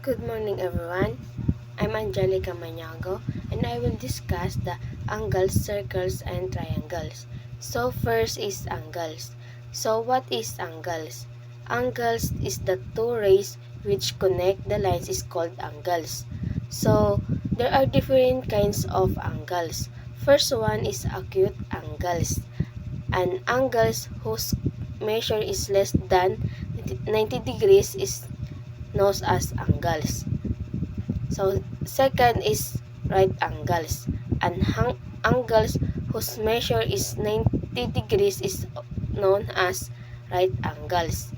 Good morning everyone. I'm Angelica Maniago and I will discuss the angles, circles, and triangles. So first is angles. So what is angles? Angles is the two rays which connect the lines is called angles. So there are different kinds of angles. First one is acute angles. And angles whose measure is less than 90 degrees is known as angles. So, second is right angles. And angles whose measure is 90 degrees is known as right angles.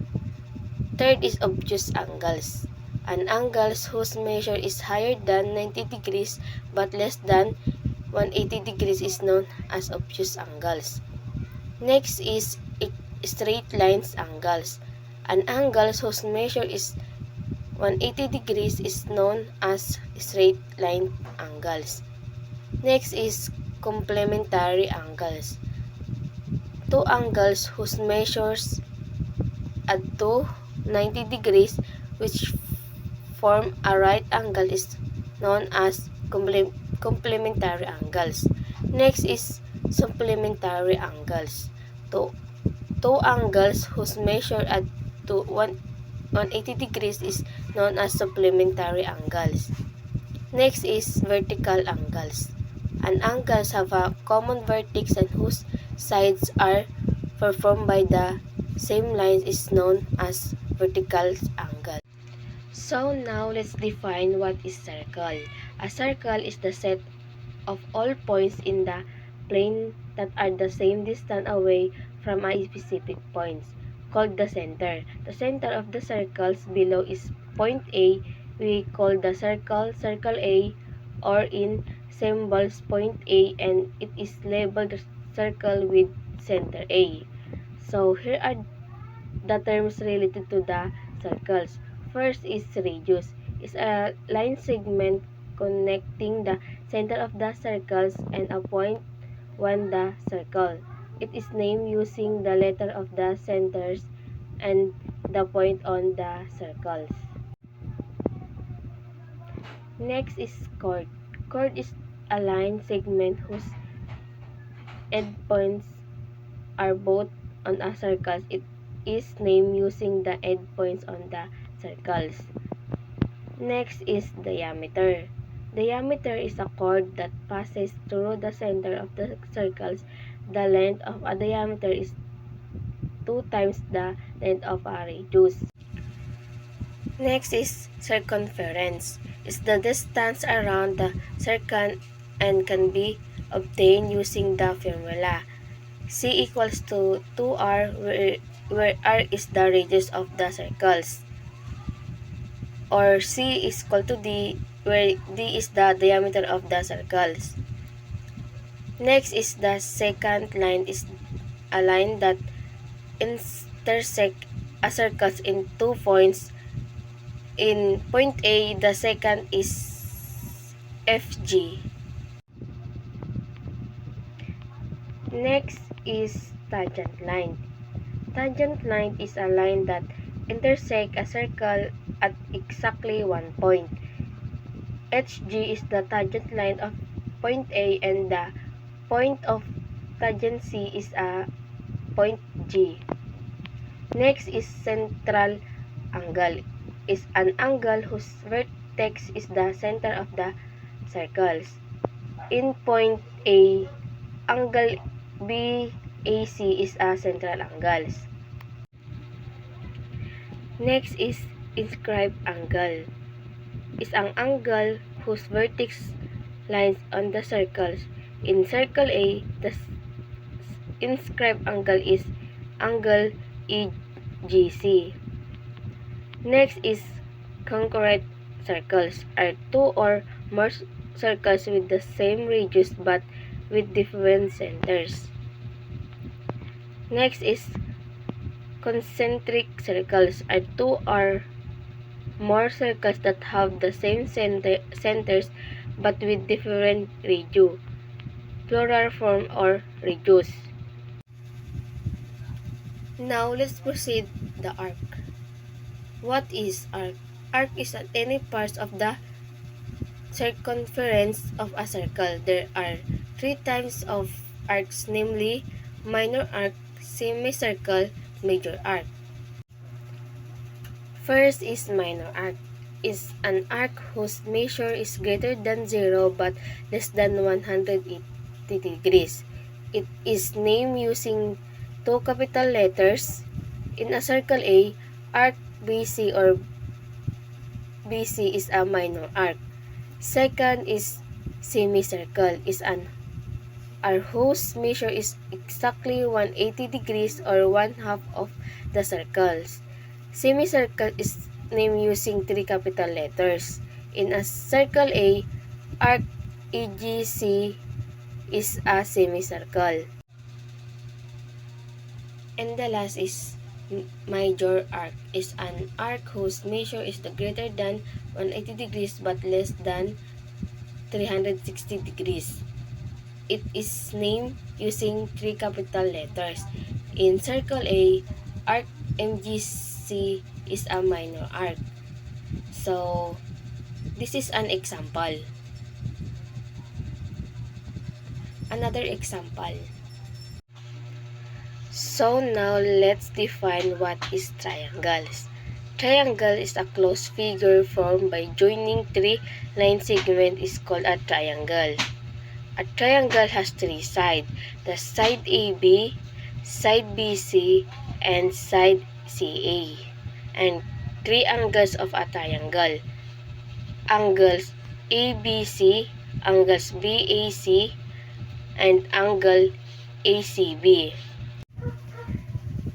Third is obtuse angles. And angles whose measure is higher than 90 degrees but less than 180 degrees is known as obtuse angles. Next is straight lines angles. And angles whose measure is 180 degrees is known as straight line angles. Next is complementary angles. Two angles whose measures at 90 degrees which form a right angle is known as complementary angles. Next is supplementary angles. Two, two angles whose measure at 180 degrees is known as supplementary angles. Next is vertical angles. And angles have a common vertex and whose sides are performed by the same lines is known as vertical angle. So now let's define what is circle. A circle is the set of all points in the plane that are the same distance away from a specific point, called the center. The center of the circles below is point A. We call the circle A, or in symbols point A, and it is labeled circle with center A. So here are the terms related to the circles. First is radius. Is a line segment connecting the center of the circles and a point on the circle. It is named using the letter of the centers and the point on the circles. Next is chord. Chord is a line segment whose endpoints are both on a circle. It is named using the endpoints on the circles. Next is diameter. Diameter is a chord that passes through the center of the circles. The length of a diameter is 2 times the length of a radius. Next is circumference. It's the distance around the circle and can be obtained using the formula C equals to 2r where r is the radius of the circles, or C is equal to d where d is the diameter of the circles. Next is the secant line is a line that intersect a circle in 2 points. In point A, the secant is FG. Next is tangent line. Tangent line is a line that intersects a circle at exactly one point. HG is the tangent line of point A and the point of tangency is a point G. Next is central angle. Is an angle whose vertex is the center of the circles. In point A, angle BAC is a central angle. Next is inscribed angle. Is an angle whose vertex lies on the circles. In circle A, the inscribed angle is angle EGC. Next is concurrent circles. Are two or more circles with the same radius but with different centers. Next is concentric circles. Are two or more circles that have the same centers but with different radius, plural form or radius. Now let's proceed the arc. What is arc? arc is at any part of the circumference of a circle. There are three types of arcs, namely minor arc, semicircle, major arc. First is minor arc. Is an arc whose measure is greater than 0 but less than 180 degrees. It is named using two capital letters. In a circle A, arc BC or BC is a minor arc. Second is semicircle, is an arc whose measure is exactly 180 degrees or one half of the circles. Semicircle is named using three capital letters. In a circle A, arc EGC is a semicircle. And the last is major arc, is an arc whose measure is greater than 180 degrees but less than 360 degrees. It is named using three capital letters. In circle A, arc MGC is a minor arc. So, this is an example. Another example. So now let's define what is triangles. Triangle is a closed figure formed by joining three line segments is called a triangle. A triangle has three sides, the side AB, side BC, and side CA, and three angles of a triangle. Angles ABC, angles BAC, and angle ACB.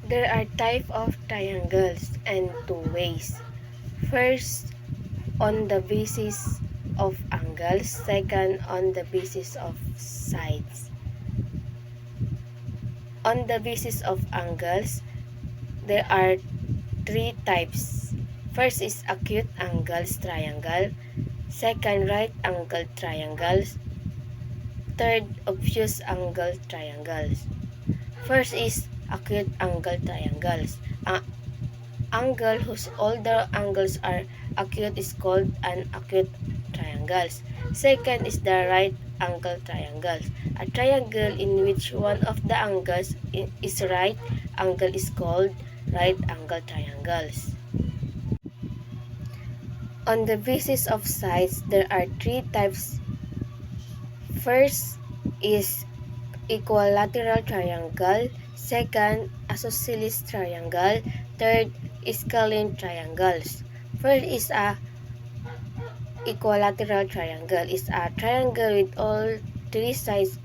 There are types of triangles and two ways. First, on the basis of angles. Second, on the basis of sides. On the basis of angles, there are three types. First is acute angles triangle. Second, right angle triangles. Third, obtuse angle triangles. First is acute angle triangles. An angle whose all the angles are acute is called an acute triangles. Second is the right angle triangles. A triangle in which one of the angles is right angle is called right angle triangles. On the basis of sides, there are three types. First is equilateral triangle. Second, isosceles triangle. Third, scalene triangles. First is a equilateral triangle. Is a triangle with all three sides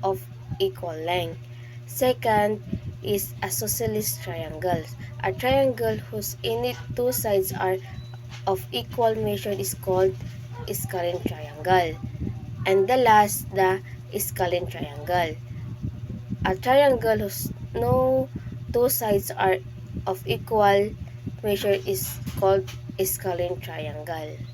of equal length. Second is isosceles triangles. A triangle whose any two sides are of equal measure is called scalene triangle. And the last, the scalene triangle. A triangle whose no two sides are of equal measure is called scalene triangle.